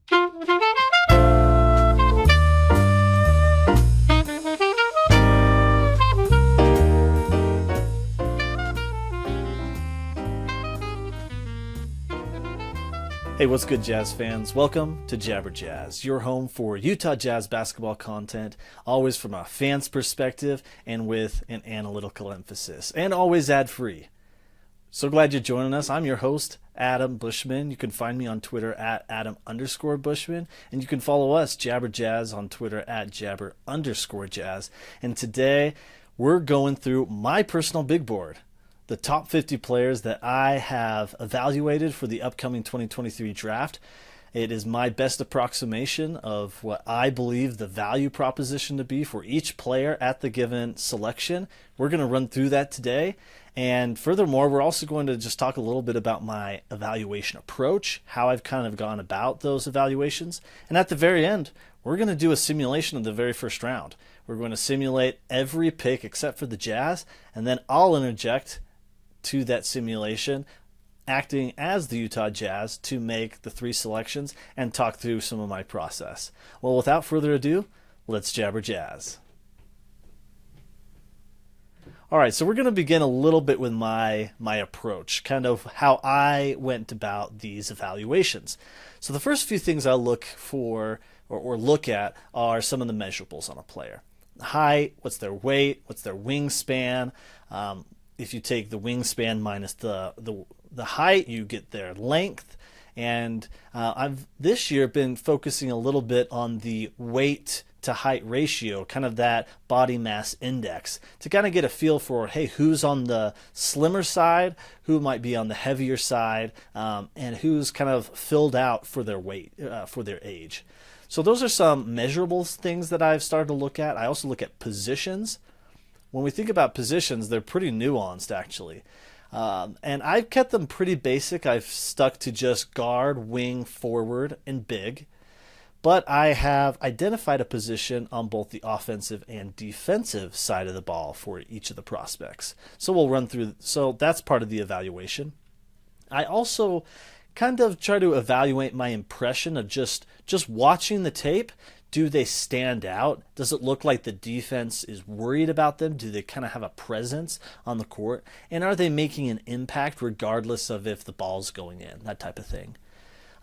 Hey, what's good, Jazz fans? Welcome to Jabber Jazz, your home for Utah Jazz basketball content, always from a fan's perspective and with an analytical emphasis, and always ad-free. So glad you're joining us. I'm your host, Adam Bushman. You can find me on Twitter at Adam_Bushman, and you can follow us, Jabber Jazz, on Twitter at Jabber_Jazz. And today, we're going through my personal big board, the top 50 players that I have evaluated for the upcoming 2023 draft. It is my best approximation of what I believe the value proposition to be for each player at the given selection. We're going to run through that today. And furthermore, we're also going to just talk a little bit about my evaluation approach, how I've kind of gone about those evaluations. And at the very end, we're going to do a simulation of the very first round. We're going to simulate every pick except for the Jazz, and then I'll interject to that simulation, acting as the Utah Jazz to make the three selections and talk through some of my process. Well, without further ado, let's Jabber Jazz. All right, so we're going to begin a little bit with my approach, kind of how I went about these evaluations. So the first few things I look for or look at are some of the measurables on a player. Height, what's their weight, what's their wingspan. If you take the wingspan minus the height, you get their length. And I've this year been focusing a little bit on the weight to height ratio, kind of that body mass index, to kind of get a feel for, hey, who's on the slimmer side, who might be on the heavier side, and who's kind of filled out for their weight, for their age. So those are some measurable things that I've started to look at. I also look at positions. When we think about positions, they're pretty nuanced, actually. And I've kept them pretty basic. I've stuck to just guard, wing, forward, and big. But I have identified a position on both the offensive and defensive side of the ball for each of the prospects. So we'll run through. So that's part of the evaluation. I also kind of try to evaluate my impression of just watching the tape. Do they stand out? Does it look like the defense is worried about them? Do they kind of have a presence on the court? And are they making an impact regardless of if the ball's going in? That type of thing.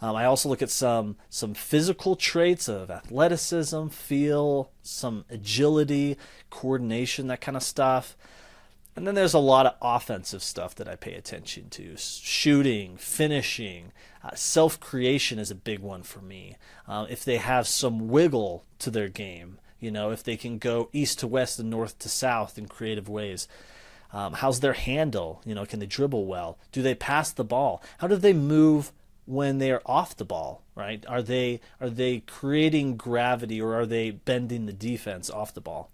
I also look at some physical traits of athleticism, feel, some agility, coordination, that kind of stuff. And then there's a lot of offensive stuff that I pay attention to. Shooting, finishing, self-creation is a big one for me. If they have some wiggle to their game, if they can go east to west and north to south in creative ways. How's their handle? Can they dribble well? Do they pass the ball? How do they move when they are off the ball, right? Are they creating gravity, or are they bending the defense off the ball?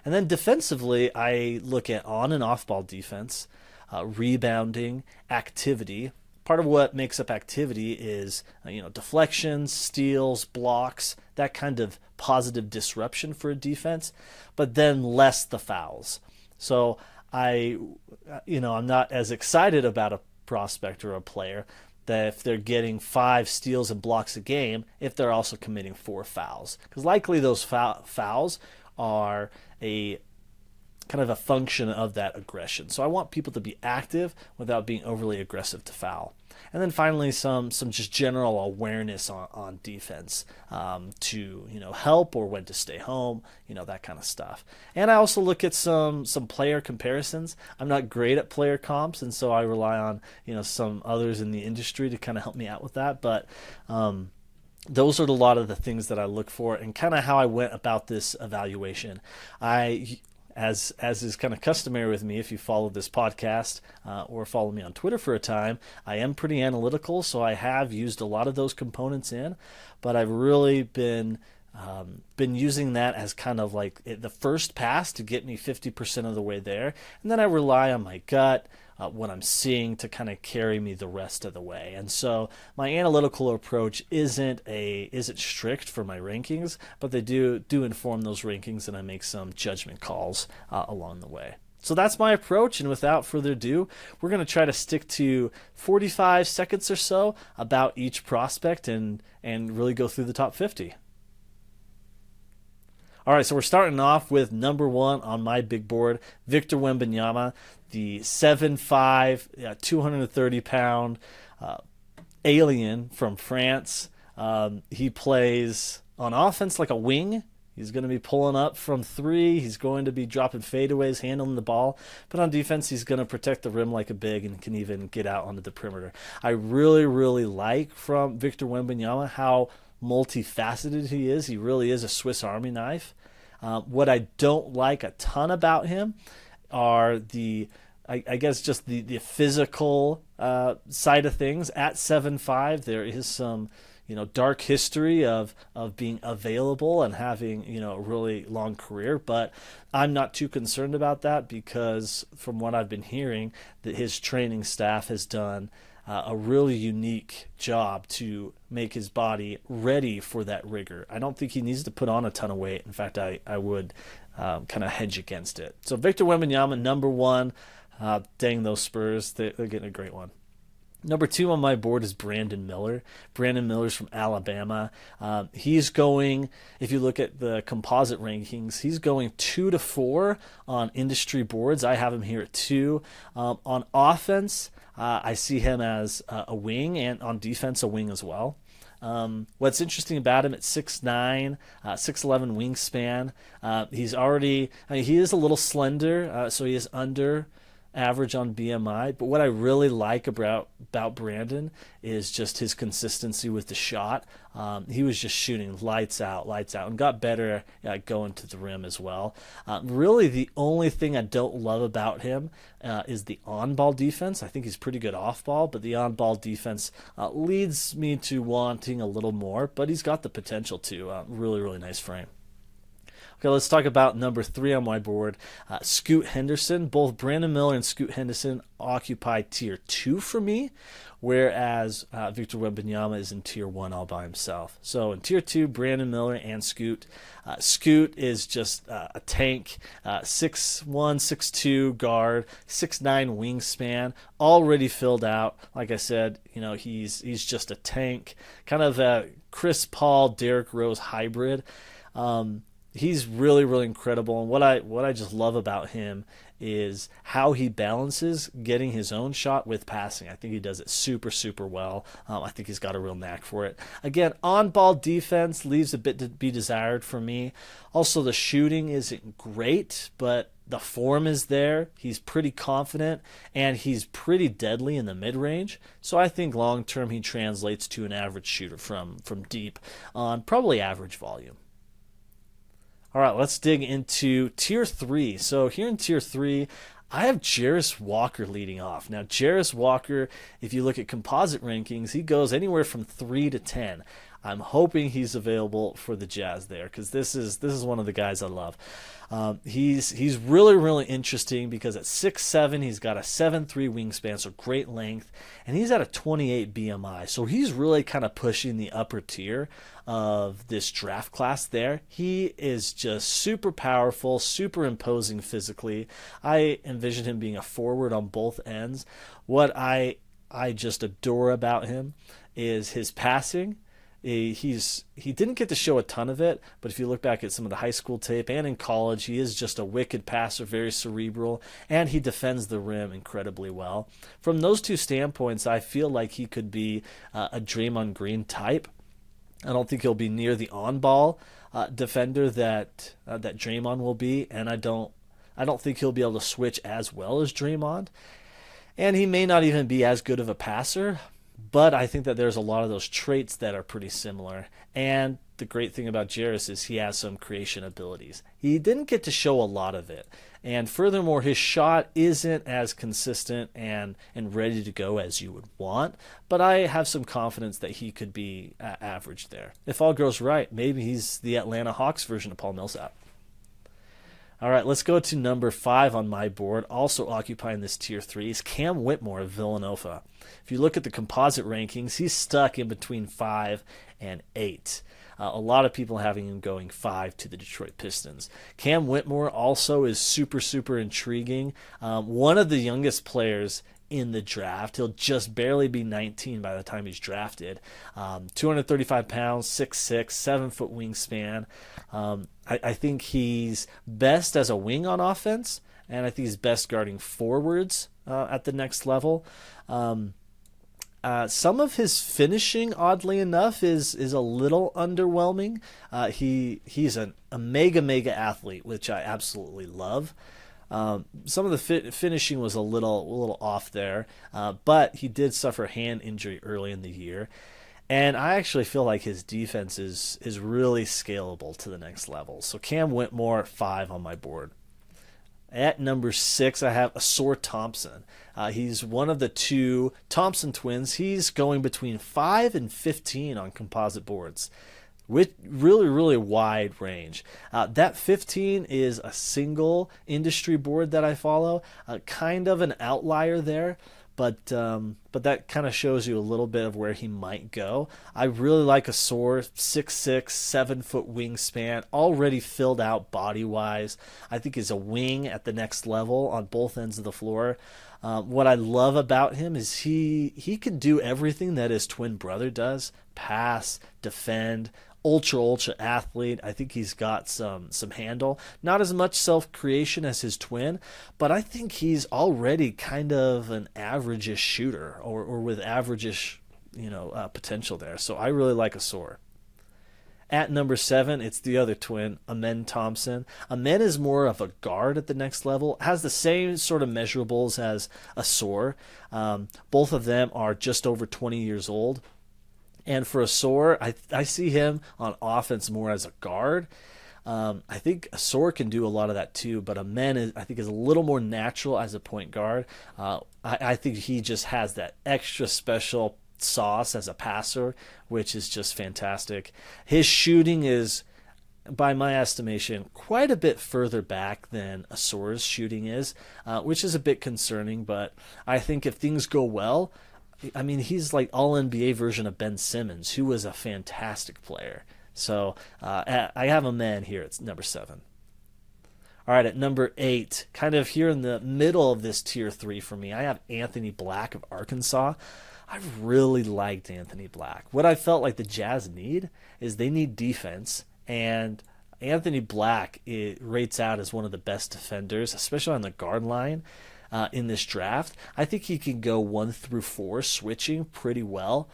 And then defensively, I look at on and off ball defense, rebounding, activity. Part of what makes up activity is deflections, steals, blocks, that kind of positive disruption for a defense, but then less the fouls. So I'm not as excited about a prospect or a player that if they're getting 5 steals and blocks a game, if they're also committing 4 fouls, because likely those fouls are a kind of a function of that aggression. So I want people to be active without being overly aggressive to foul. And then finally, some just general awareness on defense to help or when to stay home, that kind of stuff. And I also look at some player comparisons. I'm not great at player comps, and so I rely on some others in the industry to kind of help me out with that. But those are a lot of the things that I look for, and kind of how I went about this evaluation. As is kind of customary with me, if you follow this podcast or follow me on Twitter for a time, I am pretty analytical, so I have used a lot of those components in, but I've really been using that as kind of like the first pass to get me 50% of the way there, and then I rely on my gut, what I'm seeing, to kind of carry me the rest of the way. And so my analytical approach isn't strict for my rankings, but they do inform those rankings, and I make some judgment calls along the way. So that's my approach, and without further ado, we're going to try to stick to 45 seconds or so about each prospect and really go through the top 50. All right, so we're starting off with number one on my big board, Victor Wembanyama, the 7'5", 230-pound alien from France. He plays on offense like a wing. He's going to be pulling up from three. He's going to be dropping fadeaways, handling the ball. But on defense, he's going to protect the rim like a big and can even get out onto the perimeter. I really, really like from Victor Wembanyama how multifaceted he is. He really is a Swiss Army knife. What I don't like a ton about him are I guess just the physical side of things. At 7'5", there is some dark history of being available and having a really long career, but I'm not too concerned about that because from what I've been hearing, that his training staff has done a really unique job to make his body ready for that rigor. I don't think he needs to put on a ton of weight. In fact, I would kind of hedge against it. So Victor Wembanyama, number one. Dang those Spurs, they're getting a great one. Number two on my board is Brandon Miller. Brandon Miller's from Alabama. He's going, if you look at the composite rankings, he's going 2 to 4 on industry boards. I have him here at 2. On offense, I see him as a wing, and on defense, a wing as well. What's interesting about him at 6'9", 6'11" wingspan, he is a little slender, so he is under average on BMI, but what I really like about Brandon is just his consistency with the shot. He was just shooting lights out, and got better at going to the rim as well. Really, the only thing I don't love about him is the on-ball defense. I think he's pretty good off-ball, but the on-ball defense leads me to wanting a little more, but he's got the potential to. Really, really nice frame. Okay, let's talk about number 3 on my board, Scoot Henderson. Both Brandon Miller and Scoot Henderson occupy tier 2 for me, whereas Victor Wembanyama is in tier 1 all by himself. So in tier 2, Brandon Miller and Scoot. Scoot is just a tank, 6'1", 6'2", guard, 6'9" wingspan, already filled out. Like I said, he's just a tank, kind of a Chris Paul, Derrick Rose hybrid. He's really, really incredible, and what I just love about him is how he balances getting his own shot with passing. I think he does it super, super well. I think he's got a real knack for it. Again, on-ball defense leaves a bit to be desired for me. Also, the shooting isn't great, but the form is there. He's pretty confident, and he's pretty deadly in the mid-range. So I think long-term he translates to an average shooter from deep on probably average volume. All right, let's dig into tier 3. So here in tier 3, I have Jarris Walker leading off. Now, Jarris Walker, if you look at composite rankings, he goes anywhere from 3 to 10. I'm hoping he's available for the Jazz there because this is one of the guys I love. He's really, really interesting because at 6'7", he's got a 7'3" wingspan, so great length, and he's at a 28 BMI. So he's really kind of pushing the upper tier of this draft class there. He is just super powerful, super imposing physically. I envision him being a forward on both ends. What I just adore about him is his passing. He didn't get to show a ton of it, but if you look back at some of the high school tape and in college, he is just a wicked passer, very cerebral, and he defends the rim incredibly well. From those two standpoints, I feel like he could be a Draymond Green type. I don't think he'll be near the on-ball defender that Draymond will be, and I don't think he'll be able to switch as well as Draymond. And he may not even be as good of a passer, but I think that there's a lot of those traits that are pretty similar. And the great thing about Jarris is he has some creation abilities. He didn't get to show a lot of it. And furthermore, his shot isn't as consistent and ready to go as you would want. But I have some confidence that he could be average there. If all goes right, maybe he's the Atlanta Hawks version of Paul Millsap. All right, let's go to number 5 on my board. Also occupying this tier 3 is Cam Whitmore of Villanova. If you look at the composite rankings, he's stuck in between 5 and 8. A lot of people having him going 5 to the Detroit Pistons. Cam Whitmore also is super, super intriguing. One of the youngest players in the draft. He'll just barely be 19 by the time he's drafted. 235 pounds, 6'6", 7-foot wingspan. I think he's best as a wing on offense, and I think he's best guarding forwards at the next level. Some of his finishing, oddly enough, is a little underwhelming. He's a mega athlete, which I absolutely love. Some of the finishing was a little off there, but he did suffer a hand injury early in the year. And I actually feel like his defense is really scalable to the next level. So Cam Whitmore, 5 on my board. At number 6, I have Ausar Thompson. He's one of the 2 Thompson twins. He's going between 5 and 15 on composite boards, with really wide range. That 15 is a single industry board that I follow, kind of an outlier there, but that kind of shows you a little bit of where he might go. I really like Ausar, 6'6", 7-foot wingspan, already filled out body-wise. I think he's a wing at the next level on both ends of the floor. What I love about him is he can do everything that his twin brother does: pass, defend, ultra athlete. I think he's got some handle. Not as much self-creation as his twin, but I think he's already kind of an average-ish shooter, or with average-ish potential there. So I really like Ausar. At number 7, it's the other twin, Amen Thompson. Amen is more of a guard at the next level, has the same sort of measurables as Ausar. Both of them are just over 20 years old. And for Ausar, I see him on offense more as a guard. I think Ausar can do a lot of that too, but Amen I think is a little more natural as a point guard. I think he just has that extra special sauce as a passer, which is just fantastic. His shooting is, by my estimation, quite a bit further back than Ausar's shooting is, which is a bit concerning, but I think if things go well, I mean, he's like all-NBA version of Ben Simmons, who was a fantastic player. So I have a man here. It's number 7. All right, at number 8, kind of here in the middle of this tier 3 for me, I have Anthony Black of Arkansas. I've really liked Anthony Black. What I felt like the Jazz need is they need defense, and Anthony Black, it rates out as one of the best defenders, especially on the guard line. In this draft, I think he can go 1 through 4 switching pretty well.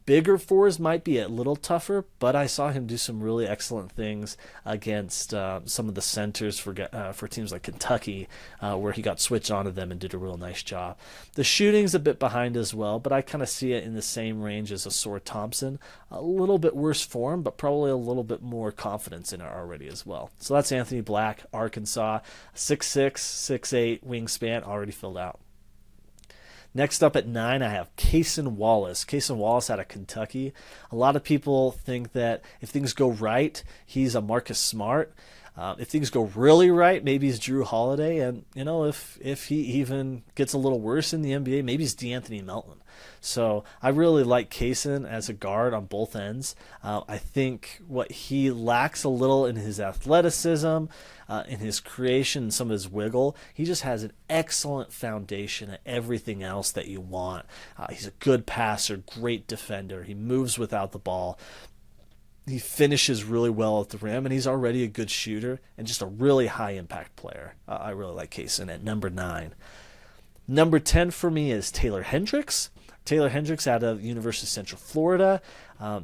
Bigger 4s might be a little tougher, but I saw him do some really excellent things against some of the centers for teams like Kentucky, where he got switched onto them and did a real nice job. The shooting's a bit behind as well, but I kind of see it in the same range as Ausar Thompson. A little bit worse form, but probably a little bit more confidence in it already as well. So that's Anthony Black, Arkansas, 6'6", 6'8", wingspan, already filled out. Next up at 9, I have Cason Wallace. Cason Wallace out of Kentucky. A lot of people think that if things go right, he's a Marcus Smart. If things go really right, maybe he's Drew Holiday. And, if he even gets a little worse in the NBA, maybe he's DeAnthony Melton. So I really like Cason as a guard on both ends. I think what he lacks a little in his athleticism, in his creation, some of his wiggle, he just has an excellent foundation at everything else that you want. He's a good passer, great defender. He moves without the ball. He finishes really well at the rim, and he's already a good shooter and just a really high-impact player. I really like Cason at number 9. Number 10 for me is Taylor Hendricks. Taylor Hendricks out of University of Central Florida.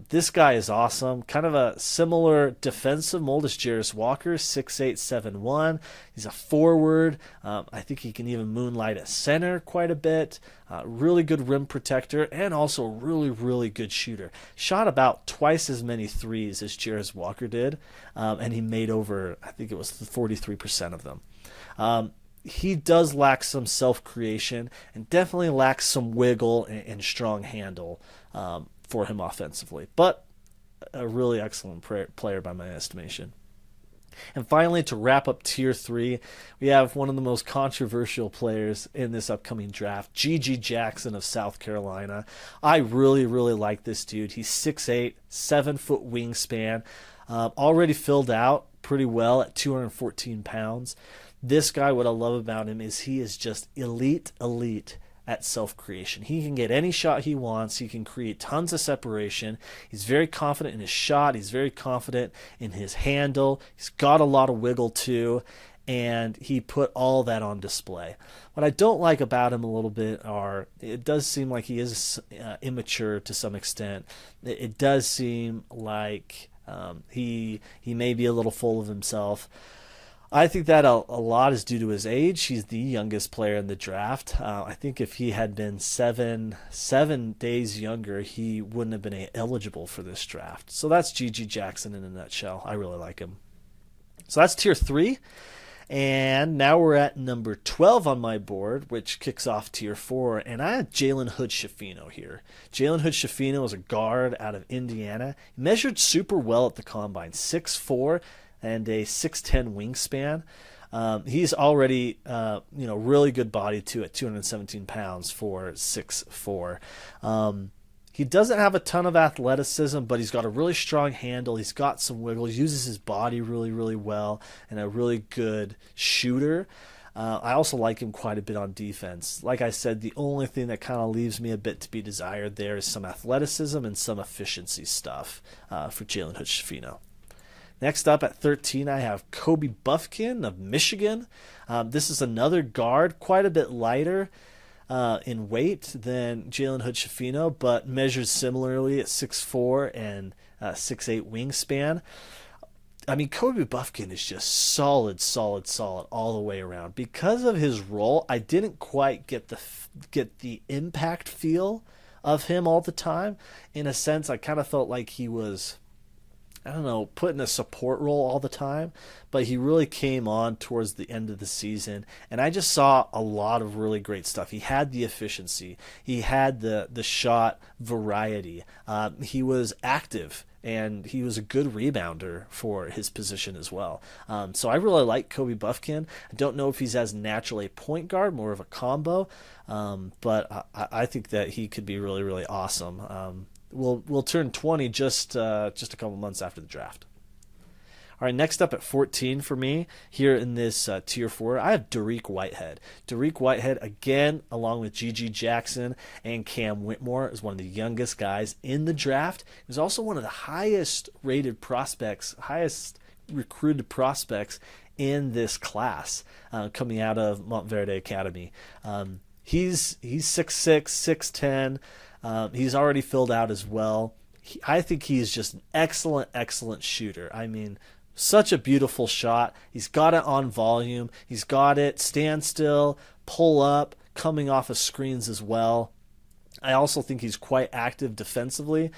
This guy is awesome. Kind of a similar defensive mold as Jarace Walker, 6'8", 7'1". He's a forward. I think he can even moonlight at center quite a bit. Really good rim protector and also a really good shooter. Shot about twice as many threes as Jarace Walker did, and he made over, I think it was 43% of them. He does lack some self-creation and definitely lacks some wiggle and strong handle for him offensively, but a really excellent player by my estimation. And finally, to wrap up tier 3, we have one of the most controversial players in this upcoming draft, G.G. Jackson of South Carolina. I really, really like this dude. He's 6'8", 7-foot wingspan, already filled out pretty well at 214 pounds. This guy, what I love about him is he is just elite at self-creation. He can get any shot he wants. He can create tons of separation. He's very confident in his shot. He's very confident in his handle. He's got a lot of wiggle too, and he put all that on display. What I don't like about him a little bit are, it does seem like he is immature to some extent. It does seem like he may be a little full of himself. I think that a lot is due to his age. He's the youngest player in the draft. I think if he had been seven days younger, he wouldn't have been eligible for this draft. So that's G.G. Jackson in a nutshell. I really like him. So that's tier 3. And now we're at number 12 on my board, which kicks off tier 4. And I have Jalen Hood-Schifino here. Jalen Hood-Schifino is a guard out of Indiana. He measured super well at the combine, 6'4", and a 6'10" wingspan. He's already, really good body too at 217 pounds for 6'4". He doesn't have a ton of athleticism, but he's got a really strong handle. He's got some wiggle. He uses his body really, really well, and a really good shooter. I also like him quite a bit on defense. Like I said, the only thing that kind of leaves me a bit to be desired there is some athleticism and some efficiency stuff for Jalen Hood-Schifino. Next up at 13, I have Kobe Buffkin of Michigan. This is another guard, quite a bit lighter in weight than Jalen Hood-Schifino, but measures similarly at 6'4" and 6'8" wingspan. I mean, Kobe Buffkin is just solid all the way around. Because of his role, I didn't quite get the impact feel of him all the time. In a sense, I kind of felt like he was, put in a support role all the time, but he really came on towards the end of the season, and I just saw a lot of really great stuff. He had the efficiency, he had the shot variety, he was active, and he was a good rebounder for his position as well. So I really like Kobe Buffkin. I don't know if he's as naturally a point guard, more of a combo, but I think that he could be really, really awesome. We'll turn 20 just a couple months after the draft. All right, next up at 14 for me here in this tier 4, I have Dariq Whitehead. Dariq Whitehead, again, along with G.G. Jackson and Cam Whitmore, is one of the youngest guys in the draft. He was also one of the highest rated prospects, highest recruited prospects in this class coming out of Montverde Academy. He's 6'6", 6'10". He's already filled out as well. I think he's just an excellent shooter. I mean, such a beautiful shot. He's got it on volume. He's got it stand still, pull up, coming off of screens as well. I also think he's quite active defensively.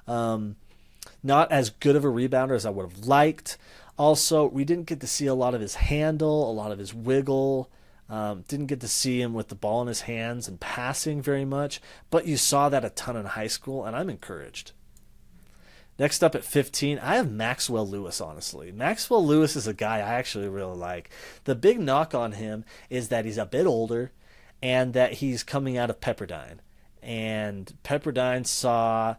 Not as good of a rebounder as I would have liked. Also, we didn't get to see a lot of his handle, a lot of his wiggle. Didn't get to see him with the ball in his hands and passing very much, but you saw that a ton in high school, and I'm encouraged. Next up at 15, I have Maxwell Lewis, honestly. Maxwell Lewis is a guy I actually really like. The big knock on him is that he's a bit older and that he's coming out of Pepperdine. And Pepperdine saw,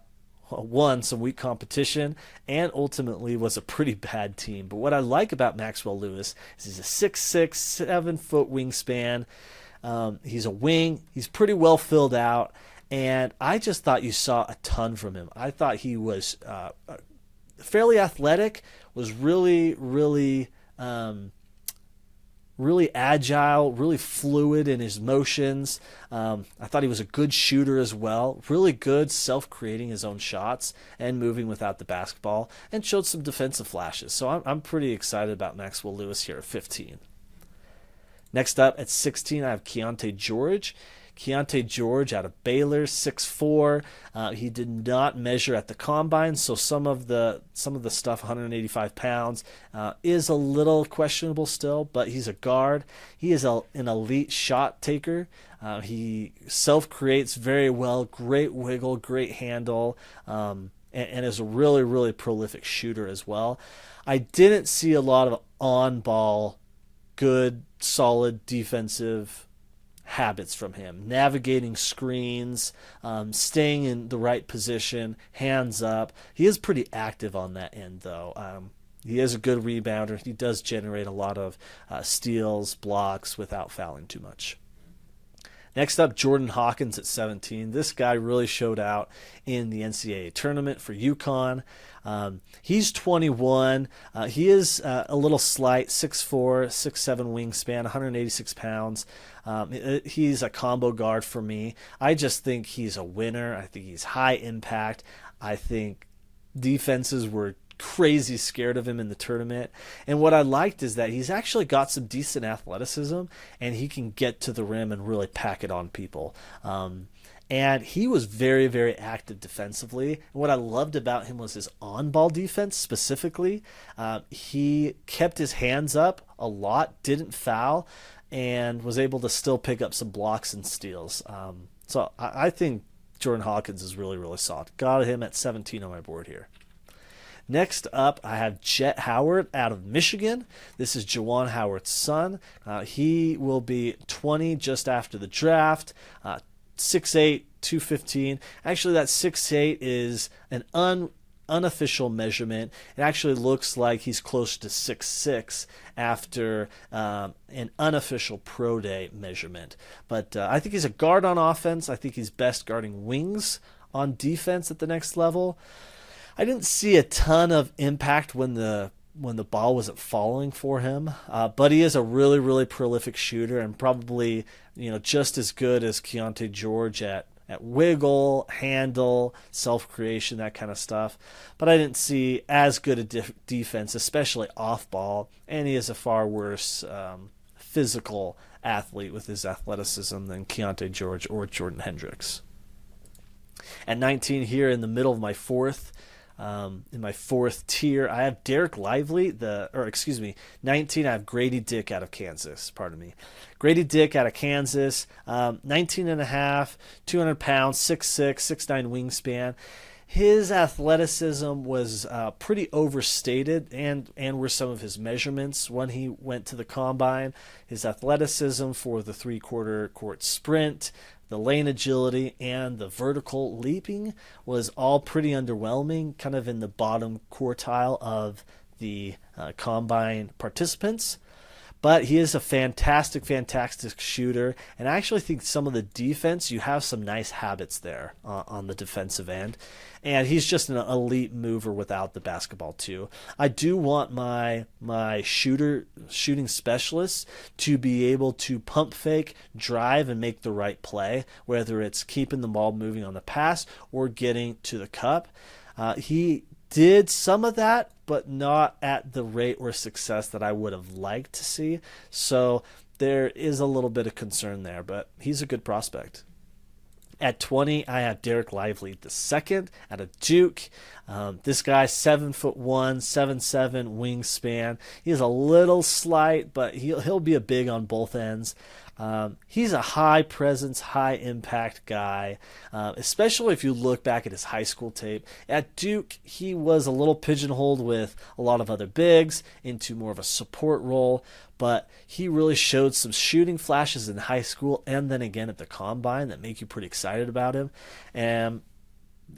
some weak competition and ultimately was a pretty bad team. But what I like about Maxwell Lewis is he's a 6'6", 7-foot wingspan. He's a wing. He's pretty well filled out. And I just thought you saw a ton from him. I thought he was fairly athletic, was really agile, really fluid in his motions. I thought he was a good shooter as well, really good self-creating his own shots and moving without the basketball, and showed some defensive flashes. So I'm pretty excited about Maxwell Lewis here at 15. Next up at 16, I have Keontae George. Keontae George out of Baylor, 6'4". He did not measure at the combine, so some of the stuff, 185 pounds, is a little questionable still. But he's a guard. He is an elite shot taker. He self-creates very well. Great wiggle, great handle, and is a really, really prolific shooter as well. I didn't see a lot of on-ball, good, solid defensive habits from him. Navigating screens, staying in the right position, hands up. He is pretty active on that end, though. He is a good rebounder. He does generate a lot of steals, blocks without fouling too much. Next up, Jordan Hawkins at 17. This guy really showed out in the NCAA tournament for UConn. He's 21. He is a little slight, 6'4", 6'7" wingspan, 186 pounds. He's a combo guard for me. I just think he's a winner. I think he's high impact. I think defenses were crazy scared of him in the tournament. And what I liked is that he's actually got some decent athleticism, and he can get to the rim and really pack it on people. And he was very, very active defensively. And what I loved about him was his on-ball defense specifically. He kept his hands up a lot, didn't foul, and was able to still pick up some blocks and steals. So I think Jordan Hawkins is really, really solid. Got him at 17 on my board here. Next up, I have Jet Howard out of Michigan. This is Juwan Howard's son. He will be 20 just after the draft. 6'8", 215. Actually, that 6'8" is an unofficial measurement. It actually looks like he's close to 6'6" after an unofficial pro day measurement. But I think he's a guard on offense. I think he's best guarding wings on defense at the next level. I didn't see a ton of impact when the ball wasn't falling for him, but he is a really, really prolific shooter, and probably just as good as Keontae George at wiggle, handle, self-creation, that kind of stuff. But I didn't see as good a defense, especially off ball, and he is a far worse physical athlete with his athleticism than Keontae George or Jordan Hendricks. At 19 here in the middle of my fourth. In my fourth tier, I have Derek Lively, 19, I have Grady Dick out of Kansas, Grady Dick out of Kansas, 19 and a half, 200 pounds, 6'6", 6'9" wingspan. His athleticism was pretty overstated, and were some of his measurements when he went to the combine. His athleticism for the three-quarter court sprint, the lane agility, and the vertical leaping was all pretty underwhelming, kind of in the bottom quartile of the combine participants. But he is a fantastic, fantastic shooter, and I actually think some of the defense, you have some nice habits there on the defensive end. And he's just an elite mover without the basketball too. I do want my shooting specialists to be able to pump fake, drive, and make the right play, whether it's keeping the ball moving on the pass or getting to the cup. He did some of that, but not at the rate or success that I would have liked to see. So there is a little bit of concern there, but he's a good prospect. At 20, I have Derek Lively II out of Duke. This guy, 7'1", 7'7" wingspan. He's a little slight, but he'll be a big on both ends. He's a high presence, high impact guy, especially if you look back at his high school tape. At Duke, he was a little pigeonholed with a lot of other bigs into more of a support role, but he really showed some shooting flashes in high school and then again at the combine that make you pretty excited about him. And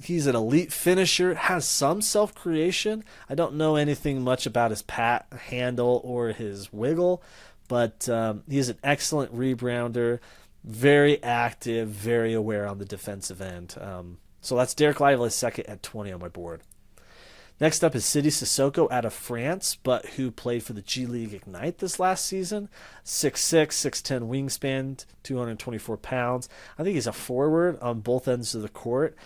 he's an elite finisher, has some self-creation. I don't know anything much about his pat handle or his wiggle, but he's an excellent rebounder, very active, very aware on the defensive end. So that's Derek Lively second at 20 on my board. Next up is Sidi Sissoko out of France, but who played for the G League Ignite this last season. 6'6", 6'10" wingspan, 224 pounds. I think he's a forward on both ends of the court.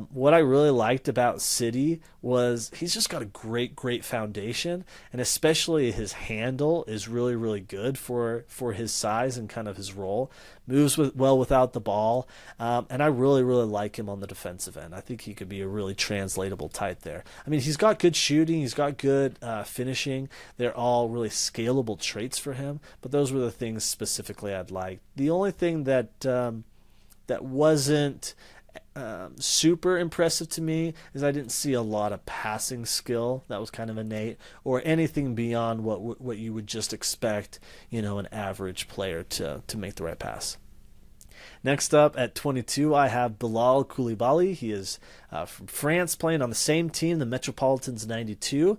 What I really liked about City was he's just got a great foundation, and especially his handle is really good for his size and kind of his role. Moves well without the ball, and I really like him on the defensive end. I think he could be a really translatable type there. I mean, he's got good shooting, he's got good finishing. They're all really scalable traits for him, but those were the things specifically I'd like. The only thing that wasn't super impressive to me is I didn't see a lot of passing skill that was kind of innate or anything beyond what you would just expect, an average player to make the right pass. Next up at 22, I have Bilal Koulibaly. He is from France, playing on the same team, the Metropolitans 92,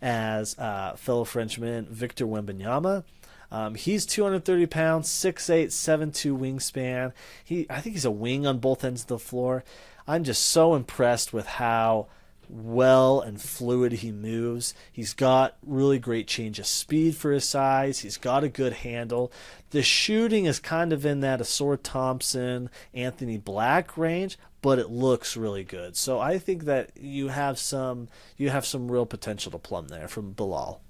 as fellow Frenchman Victor Wembanyama. He's 230 pounds, 6'8", 7'2" wingspan. I think he's a wing on both ends of the floor. I'm just so impressed with how well and fluid he moves. He's got really great change of speed for his size. He's got a good handle. The shooting is kind of in that Asor Thompson, Anthony Black range, but it looks really good. So I think that you have some real potential to plumb there from Bilal.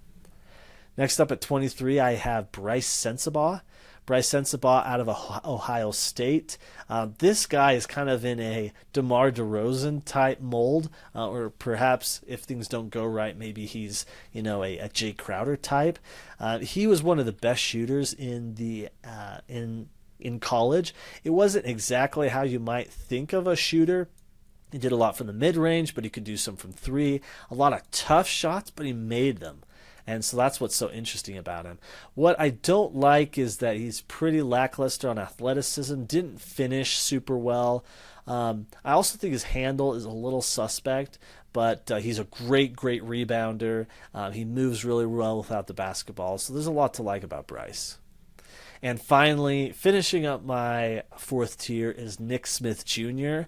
Next up at 23, I have Bryce Sensabaugh. Bryce Sensabaugh out of Ohio State. This guy is kind of in a DeMar DeRozan type mold, or perhaps if things don't go right, maybe he's a Jay Crowder type. He was one of the best shooters in college. It wasn't exactly how you might think of a shooter. He did a lot from the mid-range, but he could do some from three. A lot of tough shots, but he made them. And so that's what's so interesting about him. What I don't like is that he's pretty lackluster on athleticism, didn't finish super well. I also think his handle is a little suspect, but he's a great rebounder. He moves really well without the basketball, so there's a lot to like about Bryce. And finally, finishing up my fourth tier is Nick Smith Jr.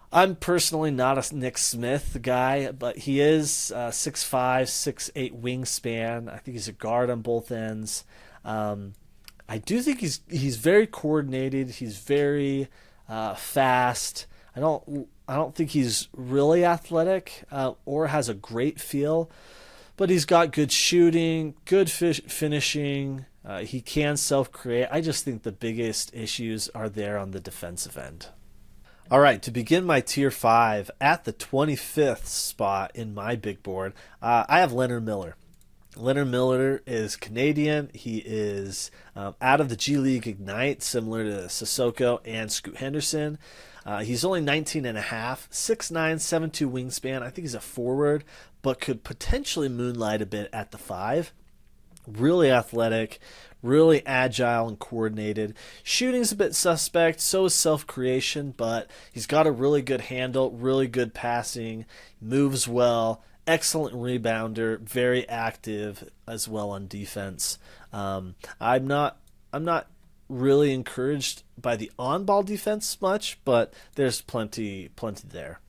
I'm personally not a Nick Smith guy, but he is 6'5", 6'8" wingspan. I think he's a guard on both ends. I do think he's very coordinated. He's very fast. I don't think he's really athletic or has a great feel, but he's got good shooting, good finishing. He can self-create. I just think the biggest issues are there on the defensive end. All right, to begin my Tier 5, at the 25th spot in my big board, I have Leonard Miller. Leonard Miller is Canadian. He is out of the G League Ignite, similar to Sissoko and Scoot Henderson. He's only 19 and a half, 6'9", 7'2" wingspan. I think he's a forward, but could potentially moonlight a bit at the 5. Really athletic, really agile and coordinated. Shooting's a bit suspect, so is self-creation, but he's got a really good handle, really good passing, moves well, excellent rebounder, very active as well on defense. I'm not really encouraged by the on-ball defense much, but there's plenty there.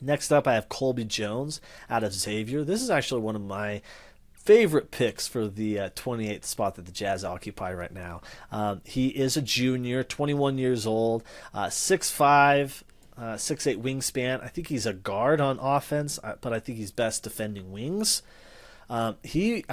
Next up, I have Colby Jones out of Xavier. This is actually one of my favorite picks for the 28th spot that the Jazz occupy right now. He is a junior, 21 years old, 6'5", 6'8" wingspan. I think he's a guard on offense, but I think he's best defending wings. I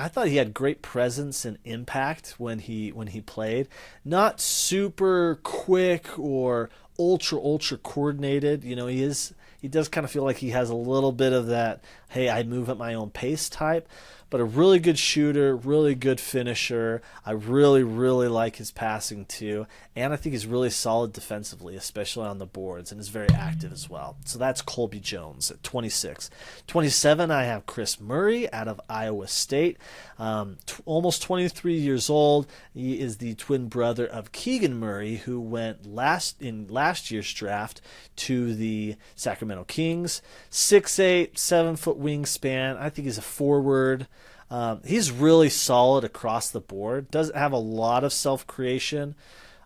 thought he had great presence and impact when he played. Not super quick or ultra coordinated. He does kind of feel like he has a little bit of that, hey, I move at my own pace type, but a really good shooter, really good finisher. I really like his passing too, and I think he's really solid defensively, especially on the boards, and is very active as well. So that's Colby Jones at 26. 27, I have Chris Murray out of Iowa State, almost 23 years old. He is the twin brother of Keegan Murray, who went in last year's draft to the Sacramento Kings. 6'8", 7-foot wingspan. I think he's a forward. He's really solid across the board. Doesn't have a lot of self-creation,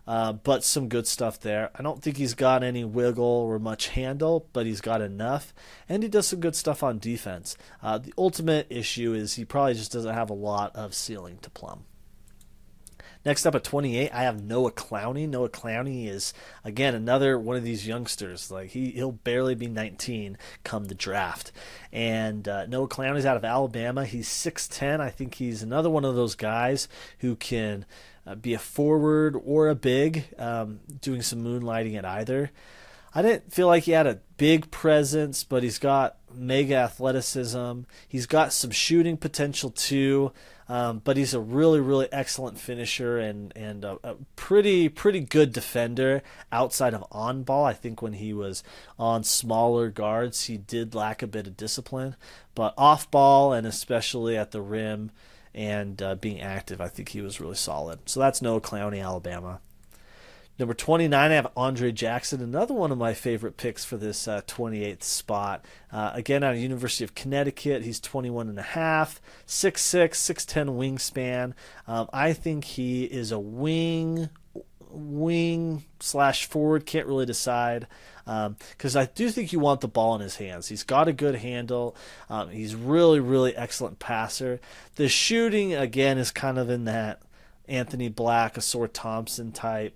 but some good stuff there. I don't think he's got any wiggle or much handle, but he's got enough. And he does some good stuff on defense. The ultimate issue is he probably just doesn't have a lot of ceiling to plumb. Next up at 28, I have Noah Clowney. Noah Clowney is, again, another one of these youngsters. Like he'll barely be 19 come the draft. And Noah Clowney's out of Alabama. He's 6'10". I think he's another one of those guys who can be a forward or a big, doing some moonlighting at either. I didn't feel like he had a big presence, but he's got mega athleticism. He's got some shooting potential too, but he's a really, really excellent finisher and a pretty good defender outside of on ball. I think when he was on smaller guards, he did lack a bit of discipline, but off ball and especially at the rim and being active, I think he was really solid. So that's Noah Clowney, Alabama. Number 29, I have Andre Jackson, another one of my favorite picks for this 28th spot. Again, out of University of Connecticut, he's 21 and a half, 6'6", 6'10" wingspan. I think he is a wing slash forward, can't really decide, because I do think you want the ball in his hands. He's got a good handle. He's really, really excellent passer. The shooting, again, is kind of in that Anthony Black, Asor Thompson type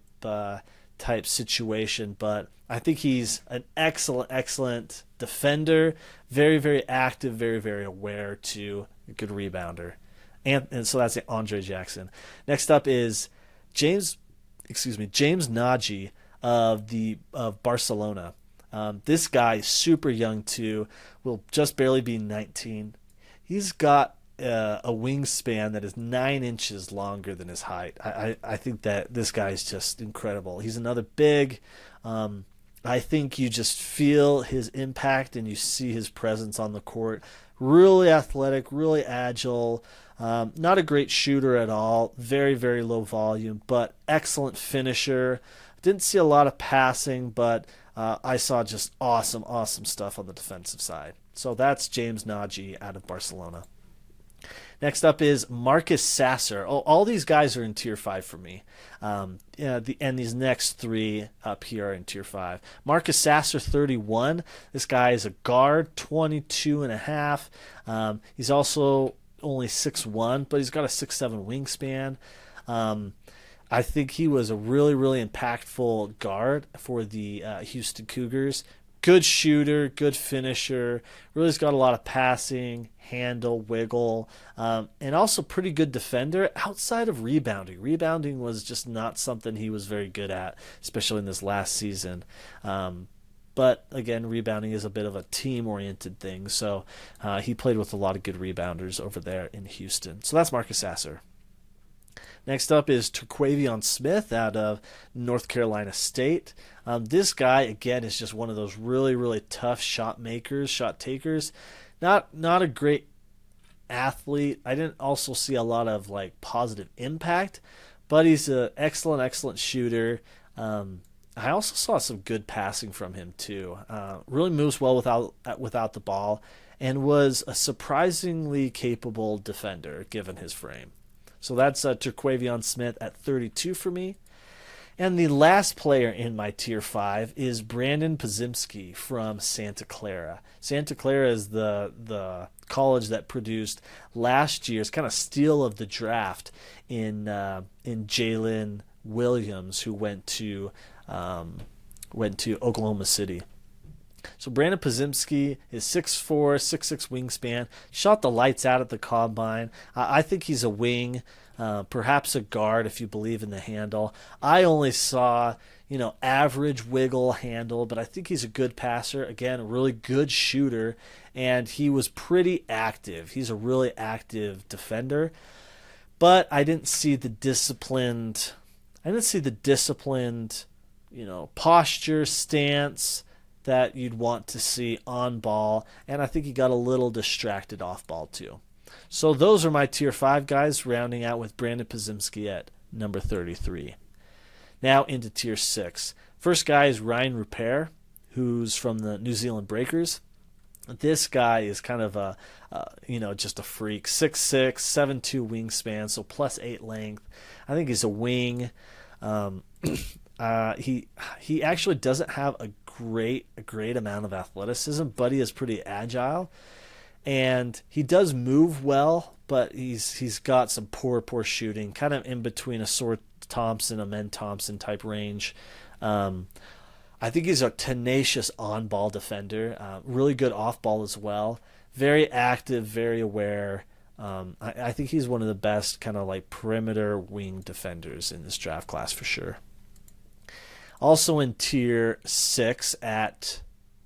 situation, but I think he's an excellent defender, very, very active, very, very aware too, a good rebounder. And so that's Andre Jackson. Next up is James Nagy of Barcelona. This guy is super young too, will just barely be 19. He's got a wingspan that is 9 inches longer than his height. I think that this guy is just incredible. He's another big. I think you just feel his impact and you see his presence on the court. Really athletic, really agile. Not a great shooter at all. Very, very low volume, but excellent finisher. Didn't see a lot of passing, but I saw just awesome stuff on the defensive side. So that's James Nagy out of Barcelona. Next up is Marcus Sasser. All these guys are in Tier 5 for me. And these next three up here are in Tier 5. Marcus Sasser, 31. This guy is a guard, 22 and a half. He's also only 6'1", but he's got a 6'7" wingspan. I think he was a really, really impactful guard for the Houston Cougars. Good shooter, good finisher, really's got a lot of passing, handle, wiggle, and also pretty good defender outside of rebounding. Rebounding was just not something he was very good at, especially in this last season. But again, rebounding is a bit of a team-oriented thing, so he played with a lot of good rebounders over there in Houston. So that's Marcus Sasser. Next up is Terquavion Smith out of North Carolina State. This guy, again, is just one of those really, really tough shot makers, shot takers. Not a great athlete. I didn't also see a lot of positive impact, but he's an excellent shooter. I also saw some good passing from him too. Really moves well without the ball, and was a surprisingly capable defender given his frame. So that's Terquavion Smith at 32 for me. And the last player in my Tier 5 is Brandon Podziemski from Santa Clara. Santa Clara is the college that produced last year's kind of steal of the draft in Jalen Williams, who went to Oklahoma City. So Brandon Podziemski is 6'4", 6'6" wingspan, shot the lights out at the combine. I think he's a wing, perhaps a guard if you believe in the handle. I only saw, average wiggle handle, but I think he's a good passer. Again, a really good shooter, and he was pretty active. He's a really active defender, but I didn't see the disciplined, posture, stance that you'd want to see on ball, and I think he got a little distracted off ball too. So those are my Tier 5 guys, rounding out with Brandon Podziemski at number 33. Now into Tier 6. First guy is Ryan Rupert, who's from the New Zealand Breakers. This guy is kind of just a freak. 6'6", 7'2" wingspan, so +8 length. I think he's a wing. He actually doesn't have a great amount of athleticism, but he is pretty agile. and he does move well, but he's got some poor shooting, kind of in between a Sword Thompson, a Men Thompson type range. Um, I think he's a tenacious on-ball defender, really good off-ball as well. Very active, very aware. I think he's one of the best kind of like perimeter wing defenders in this draft class for sure. Also in tier 6 at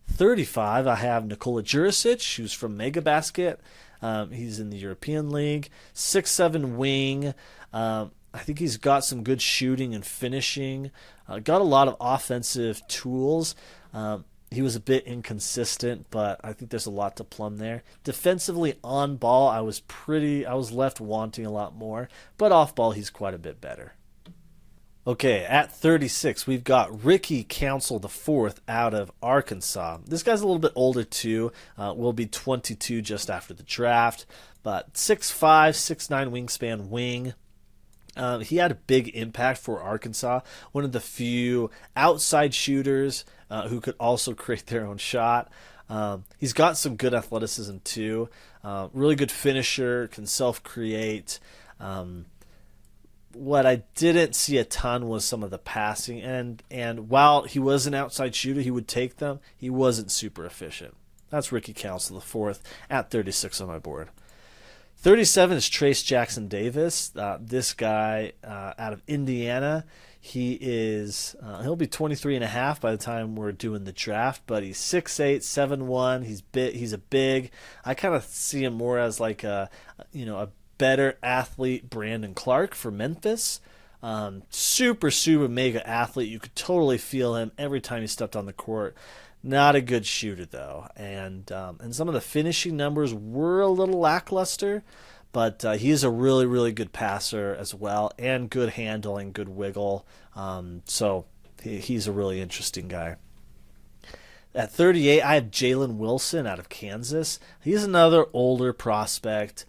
35, I have Nikola Jurisic, who's from Mega Basket. He's in the European League. 6'7" wing. I think he's got some good shooting and finishing. Got a lot of offensive tools. He was a bit inconsistent, but I think there's a lot to plumb there. Defensively on ball, I was left wanting a lot more, but off ball, he's quite a bit better. Okay, at 36, we've got Ricky Council IV out of Arkansas. This guy's a little bit older too. Will be 22 just after the draft, but 6'5", 6'9" wingspan wing. He had a big impact for Arkansas. One of the few outside shooters who could also create their own shot. He's got some good athleticism too. Really good finisher, can self-create. What I didn't see a ton was some of the passing, and while he was an outside shooter, he would take them. He wasn't super efficient. That's Ricky Council IV at 36 on my board. 37 is Trace Jackson Davis. This guy out of Indiana. He'll be 23 and a half by the time we're doing the draft, but he's 6'8", 7'1". He's a big. I kind of see him more as like a better athlete Brandon Clark for Memphis. Super mega athlete. You could totally feel him every time he stepped on the court. Not a good shooter though, and some of the finishing numbers were a little lackluster, but he is a really good passer as well, and good handling, good wiggle. So he's a really interesting guy. At 38, I have Jalen Wilson out of Kansas. He's another older prospect.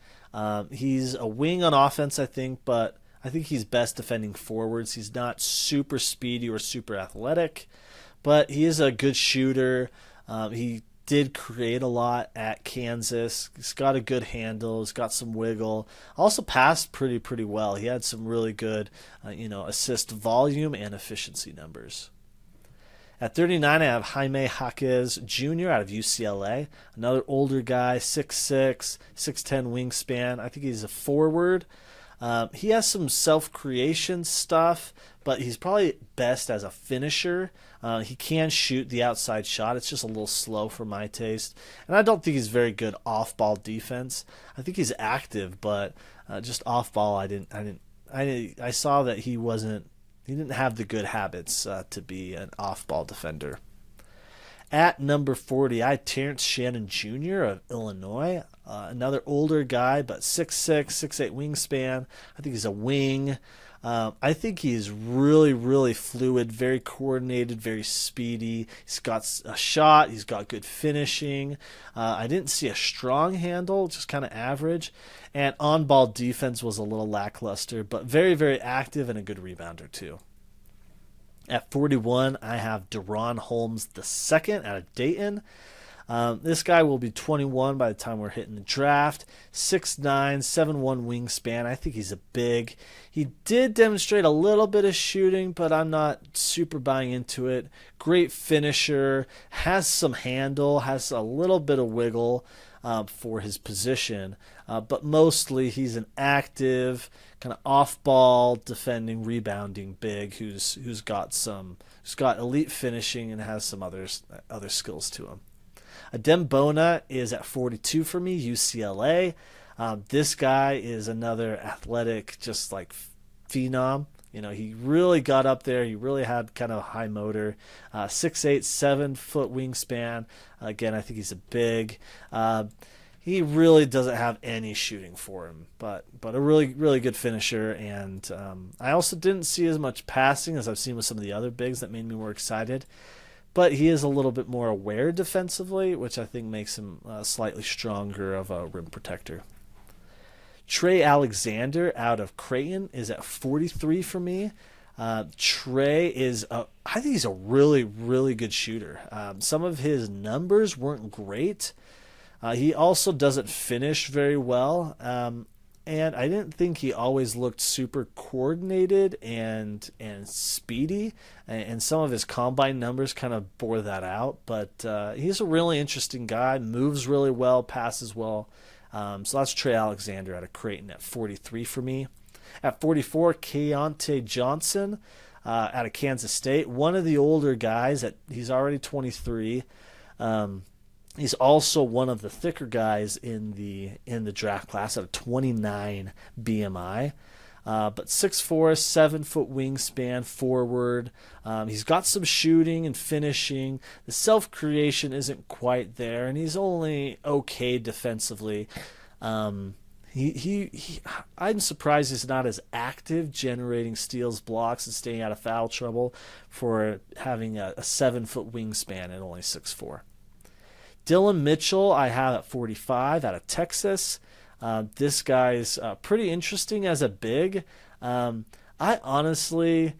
He's a wing on offense, I think, but I think he's best defending forwards. He's not super speedy or super athletic, but he is a good shooter. He did create a lot at Kansas. He's got a good handle. He's got some wiggle. Also passed pretty well. He had some really good, assist volume and efficiency numbers. At 39, I have Jaime Jaquez Jr. out of UCLA. Another older guy, 6'6", 6'10" wingspan. I think he's a forward. He has some self-creation stuff, but he's probably best as a finisher. He can shoot the outside shot. It's just a little slow for my taste. And I don't think he's very good off-ball defense. I think he's active, but just off-ball, I saw that he didn't have the good habits to be an off-ball defender. At number 40, I had Terrence Shannon Jr. of Illinois. Another older guy, but 6'6", 6'8" wingspan. I think he's a wing. I think he's really fluid, very coordinated, very speedy. He's got a shot. He's got good finishing. I didn't see a strong handle, just kind of average. And on-ball defense was a little lackluster, but very active and a good rebounder too. At 41, I have Deron Holmes II out of Dayton. This guy will be 21 by the time we're hitting the draft. 6'9", 7'1" wingspan. I think he's a big. He did demonstrate a little bit of shooting, but I'm not super buying into it. Great finisher. Has some handle. Has a little bit of wiggle for his position. But mostly he's an active, kind of off-ball defending, rebounding big who's got elite finishing and has some other skills to him. Adem Bona is at 42 for me, UCLA. This guy is another athletic, just like phenom. He really got up there. He really had kind of a high motor. 6'8", 7-foot wingspan. Again, I think he's a big. He really doesn't have any shooting for him, but a really good finisher. And I also didn't see as much passing as I've seen with some of the other bigs that made me more excited. But he is a little bit more aware defensively, which I think makes him slightly stronger of a rim protector. Trey Alexander out of Creighton is at 43 for me. Trey I think he's a really good shooter. Some of his numbers weren't great, He also doesn't finish very well. And I didn't think he always looked super coordinated and speedy, and some of his combine numbers kind of bore that out. But he's a really interesting guy, moves really well, passes well. So that's Trey Alexander out of Creighton at 43 for me. At 44, Keontae Johnson out of Kansas State, one of the older guys. He's already 23. He's also one of the thicker guys in the draft class at a 29 BMI. But 6'4", 7-foot wingspan, forward. He's got some shooting and finishing. The self-creation isn't quite there, and he's only okay defensively. I'm surprised he's not as active generating steals, blocks, and staying out of foul trouble for having a 7-foot wingspan at only 6'4". Dylan Mitchell I have at 45 out of Texas. This guy's pretty interesting as a big. I honestly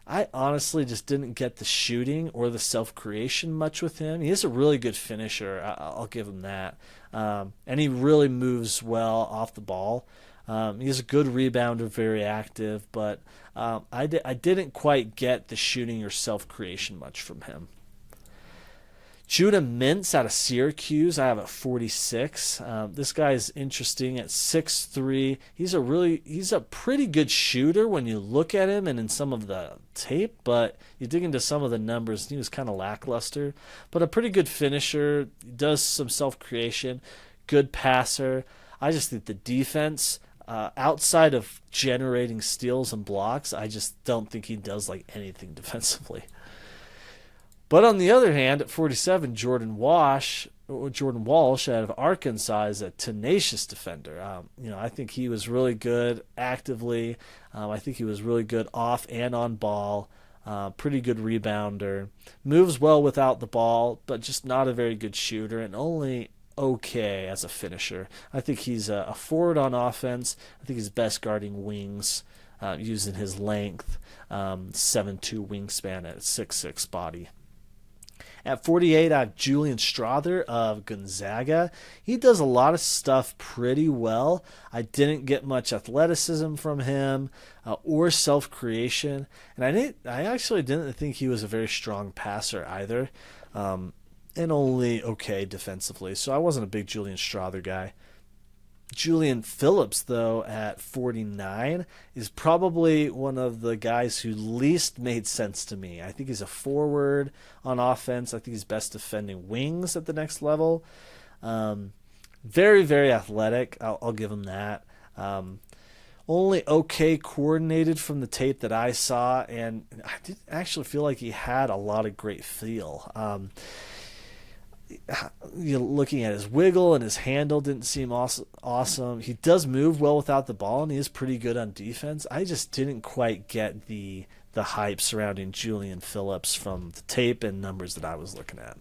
just didn't get the shooting or the self-creation much with him. He is a really good finisher. I'll give him that. And he really moves well off the ball. He's a good rebounder, very active, but I didn't quite get the shooting or self-creation much from him. Judah Mintz out of Syracuse, I have at 46. This guy is interesting at 6'3". He's a pretty good shooter when you look at him and in some of the tape, but you dig into some of the numbers, he was kind of lackluster. But a pretty good finisher, does some self-creation, good passer. I just think the defense, outside of generating steals and blocks, I just don't think he does like anything defensively. But on the other hand, at 47, Jordan Walsh out of Arkansas is a tenacious defender. I think he was really good actively. I think he was really good off and on ball. Pretty good rebounder. Moves well without the ball, but just not a very good shooter and only okay as a finisher. I think he's a forward on offense. I think he's best guarding wings using his length, 7'2" wingspan at 6'6" body. At 48, I have Julian Strother of Gonzaga. He does a lot of stuff pretty well. I didn't get much athleticism from him or self-creation. And I actually didn't think he was a very strong passer either, and only okay defensively. So I wasn't a big Julian Strother guy. Julian Phillips, though, at 49, is probably one of the guys who least made sense to me. I think he's a forward on offense. I think he's best defending wings at the next level. Very, very athletic. I'll give him that. Only okay coordinated from the tape that I saw, and I didn't actually feel like he had a lot of great feel. Looking at his wiggle and his handle didn't seem awesome. He does move well without the ball, and he is pretty good on defense. I just didn't quite get the hype surrounding Julian Phillips from the tape and numbers that I was looking at.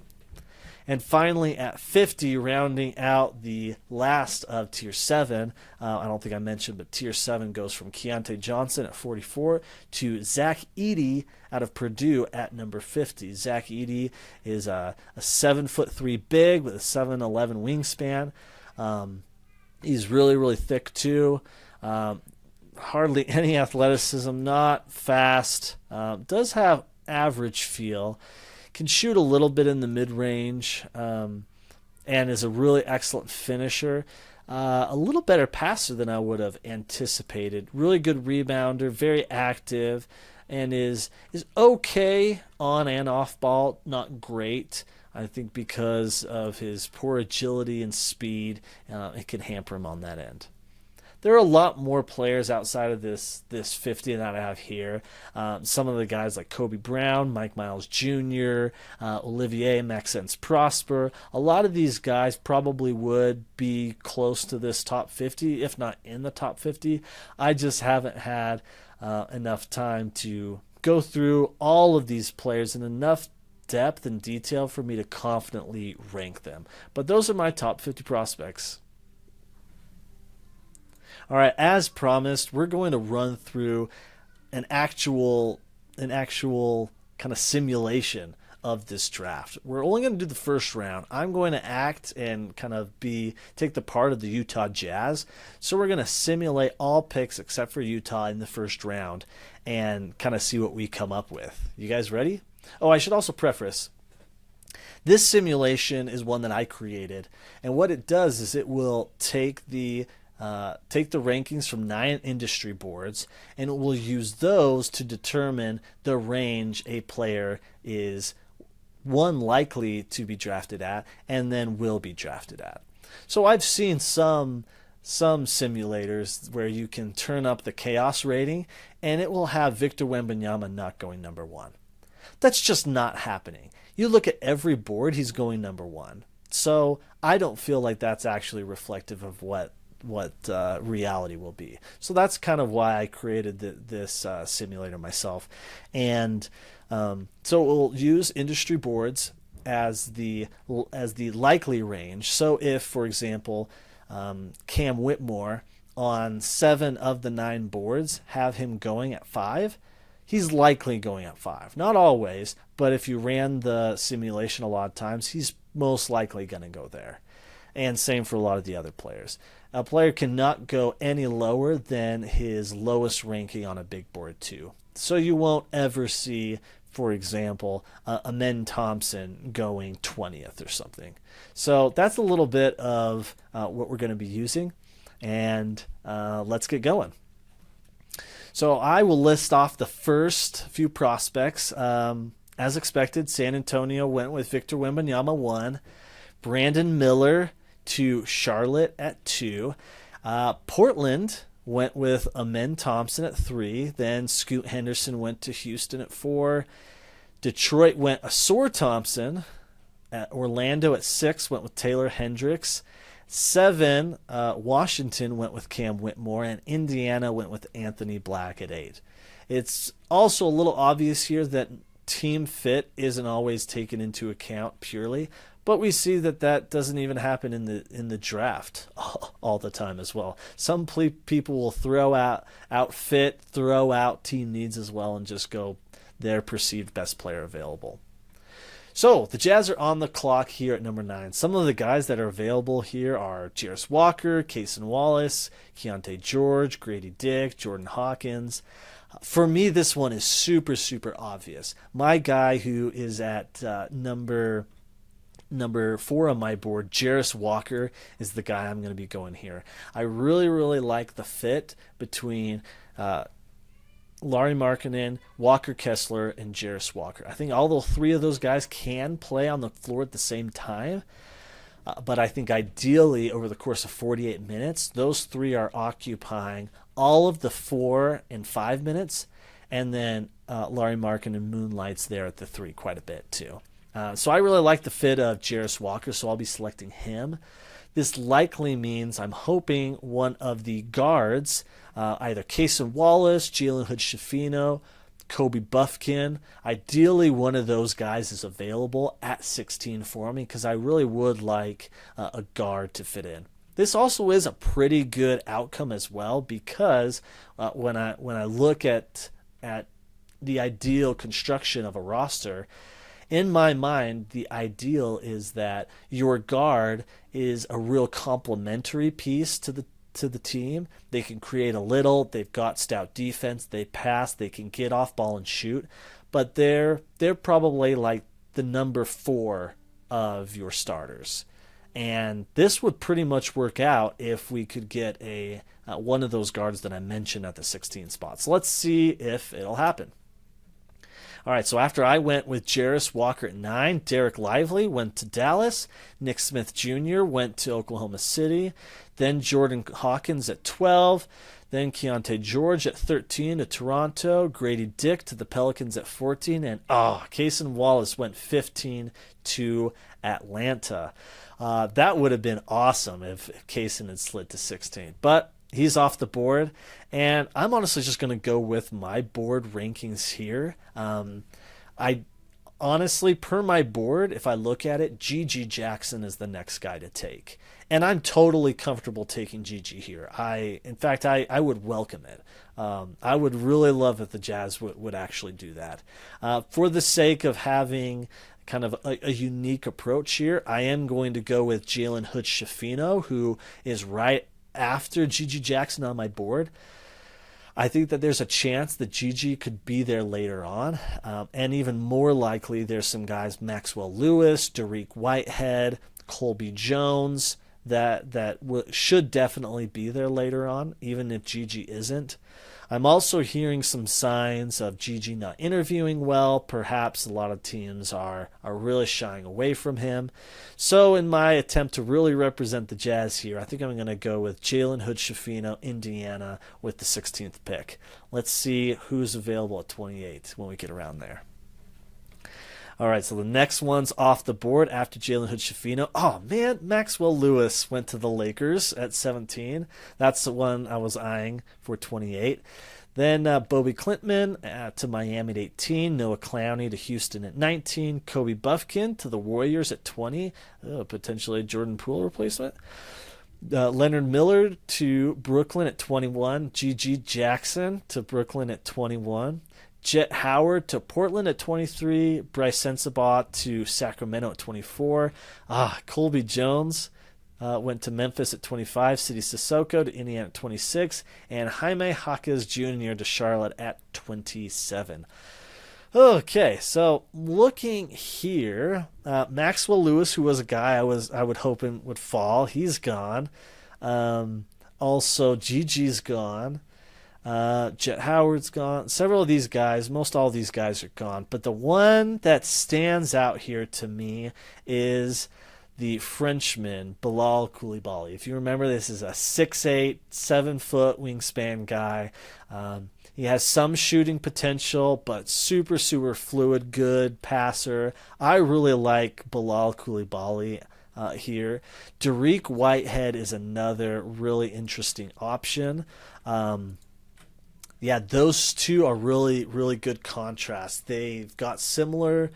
And finally, at 50, rounding out the last of Tier 7, I don't think I mentioned, but Tier 7 goes from Keontae Johnson at 44 to Zach Edey out of Purdue at number 50. Zach Edey is a 7'3" big with a 7'11" wingspan. He's really, really thick too. Hardly any athleticism, not fast. Does have average feel. Can shoot a little bit in the mid-range, and is a really excellent finisher. A little better passer than I would have anticipated. Really good rebounder, very active, and is okay on and off ball, not great. I think because of his poor agility and speed, it can hamper him on that end. There are a lot more players outside of this 50 that I have here. Some of the guys like Kobe Brown, Mike Miles Jr., Olivier Maxence Prosper. A lot of these guys probably would be close to this top 50, if not in the top 50. I just haven't had enough time to go through all of these players in enough depth and detail for me to confidently rank them. But those are my top 50 prospects. All right, as promised, we're going to run through an actual kind of simulation of this draft. We're only going to do the first round. I'm going to act and kind of take the part of the Utah Jazz. So we're going to simulate all picks except for Utah in the first round and kind of see what we come up with. You guys ready? Oh, I should also preface, this simulation is one that I created, and what it does is it will take the rankings from 9 industry boards, and it will use those to determine the range a player is likely to be drafted at, and then will be drafted at. So I've seen some simulators where you can turn up the chaos rating, and it will have Victor Wembanyama not going number 1. That's just not happening. You look at every board, he's going number 1. So I don't feel like that's actually reflective of what reality will be. So that's kind of why I created this simulator myself. And so we'll use industry boards as the likely range. So if, for example, Cam Whitmore on 7 of the 9 boards have him going at 5, he's likely going at 5. Not always, but if you ran the simulation a lot of times, he's most likely going to go there. And same for a lot of the other players. A player cannot go any lower than his lowest ranking on a big board too. So you won't ever see, for example, Amen Thompson going 20th or something. So that's a little bit of what we're going to be using. And let's get going. So I will list off the first few prospects. As expected, San Antonio went with Victor Wembanyama 1. Brandon Miller to Charlotte at 2. Portland went with Amen Thompson at 3. Then Scoot Henderson went to Houston at 4. Detroit went Asor Thompson. Orlando at 6 went with Taylor Hendricks. 7, Washington went with Cam Whitmore, and Indiana went with Anthony Black at 8. It's also a little obvious here that team fit isn't always taken into account purely, but we see that doesn't even happen in the draft all the time as well. Some people will throw out fit, throw out team needs as well, and just go their perceived best player available. So the Jazz are on the clock here at number 9. Some of the guys that are available here are Jarris Walker, Cason Wallace, Keontae George, Grady Dick, Jordan Hawkins. For me, this one is super, super obvious. My guy who is at number 4 on my board, Jarris Walker, is the guy I'm going to be going here. I really, really like the fit between Lauri Markkanen, Walker Kessler, and Jarris Walker. I think all 3 of those guys can play on the floor at the same time, but I think ideally over the course of 48 minutes, those 3 are occupying all of the 4 and 5 minutes, and then Lauri Markkanen moonlights there at the 3 quite a bit too. So I really like the fit of Jarris Walker, so I'll be selecting him. This likely means I'm hoping one of the guards, either Cason Wallace, Jalen Hood-Schifino, Kobe Buffkin, ideally one of those guys is available at 16 for me because I really would like a guard to fit in. This also is a pretty good outcome as well because when I look at the ideal construction of a roster, in my mind, the ideal is that your guard is a real complementary piece to the team. They can create a little. They've got stout defense. They pass. They can get off ball and shoot. But they're probably like the number 4 of your starters. And this would pretty much work out if we could get one of those guards that I mentioned at the 16 spot. So let's see if it'll happen. All right, so after I went with Jarris Walker at 9, Derek Lively went to Dallas, Nick Smith Jr. went to Oklahoma City, then Jordan Hawkins at 12, then Keontae George at 13 to Toronto, Grady Dick to the Pelicans at 14, and Cason Wallace went 15 to Atlanta. That would have been awesome if Cason had slid to 16, but he's off the board, and I'm honestly just going to go with my board rankings here. I honestly, per my board, if I look at it, G.G. Jackson is the next guy to take. And I'm totally comfortable taking G.G. here. In fact, I would welcome it. I would really love if the Jazz would actually do that. For the sake of having, kind of a unique approach here. I am going to go with Jalen Hood-Schifino, who is right after Gigi Jackson on my board. I think that there's a chance that Gigi could be there later on. And even more likely, there's some guys, Maxwell Lewis, Dariq Whitehead, Colby Jones, that should definitely be there later on, even if Gigi isn't. I'm also hearing some signs of Gigi not interviewing well. Perhaps a lot of teams are really shying away from him. So in my attempt to really represent the Jazz here, I think I'm going to go with Jalen Hood-Schifino, Indiana, with the 16th pick. Let's see who's available at 28 when we get around there. All right, so the next one's off the board after Jalen Hood-Schifino. Oh, man, Maxwell Lewis went to the Lakers at 17. That's the one I was eyeing for 28. Then Bobby Clintman to Miami at 18. Noah Clowney to Houston at 19. Kobe Buffkin to the Warriors at 20. Potentially a Jordan Poole replacement. Leonard Miller to Brooklyn at 21. Gigi Jackson to Brooklyn at 21. Jet Howard to Portland at 23. Bryce Sensabaugh to Sacramento at 24. Colby Jones went to Memphis at 25. Sidi Sissoko to Indiana at 26. And Jaime Jaquez Jr. to Charlotte at 27. Okay, so looking here, Maxwell Lewis, who was a guy I would hoping would fall, he's gone. Also, Gigi's gone. Jet Howard's gone. Several of these guys, most all of these guys are gone. But the one that stands out here to me is the Frenchman, Bilal Coulibaly. If you remember, this is a 6'8", 7-foot wingspan guy. He has some shooting potential, but super, super fluid, good passer. I really like Bilal Coulibaly here. Dariq Whitehead is another really interesting option. Yeah, those two are really, really good contrasts. They've got similar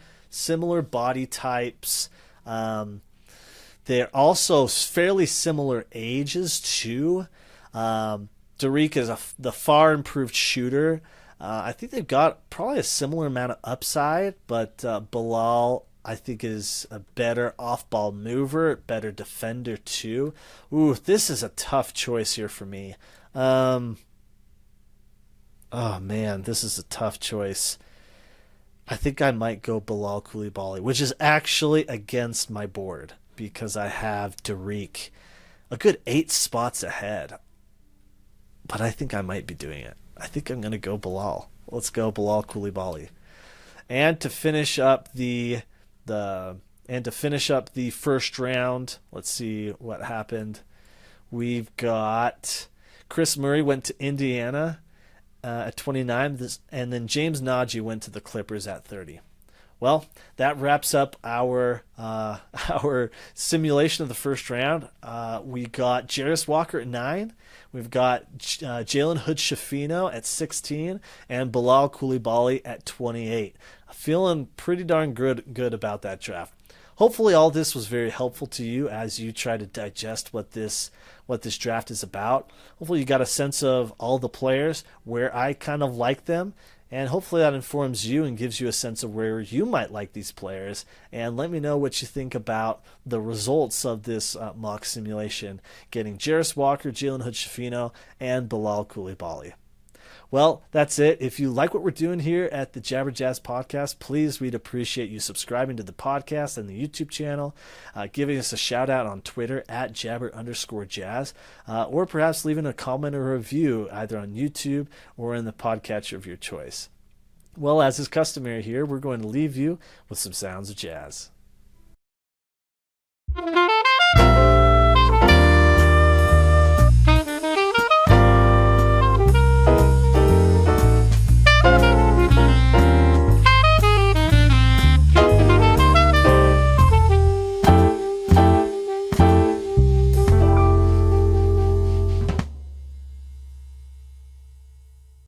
body types. They're also fairly similar ages too. Dariq is the far improved shooter. I think they've got probably a similar amount of upside, but Bilal, I think, is a better off-ball mover, better defender too. Ooh, this is a tough choice here for me. Oh, man, this is a tough choice. I think I might go Bilal Coulibaly, which is actually against my board because I have Dariq a good 8 spots ahead. But I think I might be doing it. I think I'm going to go Bilal. Let's go Bilal Coulibaly. And to finish up the first round, let's see what happened. We've got Chris Murray went to Indiana at 29, and then James Nagy went to the Clippers at 30. Well, that wraps up our simulation of the first round. We got Jarace Walker at 9. We've got Jalen Hood-Schifino at 16 and Bilal Coulibaly at 28. Feeling pretty darn good about that draft. Hopefully all this was very helpful to you as you try to digest what this draft is about. Hopefully you got a sense of all the players, where I kind of like them, and hopefully that informs you and gives you a sense of where you might like these players. And let me know what you think about the results of this mock simulation, getting Jarace Walker, Jalen Hood-Schifino, and Bilal Coulibaly. Well, that's it. If you like what we're doing here at the Jabber Jazz Podcast, please, we'd appreciate you subscribing to the podcast and the YouTube channel, giving us a shout out on Twitter at @Jabber_Jazz, or perhaps leaving a comment or review either on YouTube or in the podcatcher of your choice. Well, as is customary here, we're going to leave you with some sounds of jazz.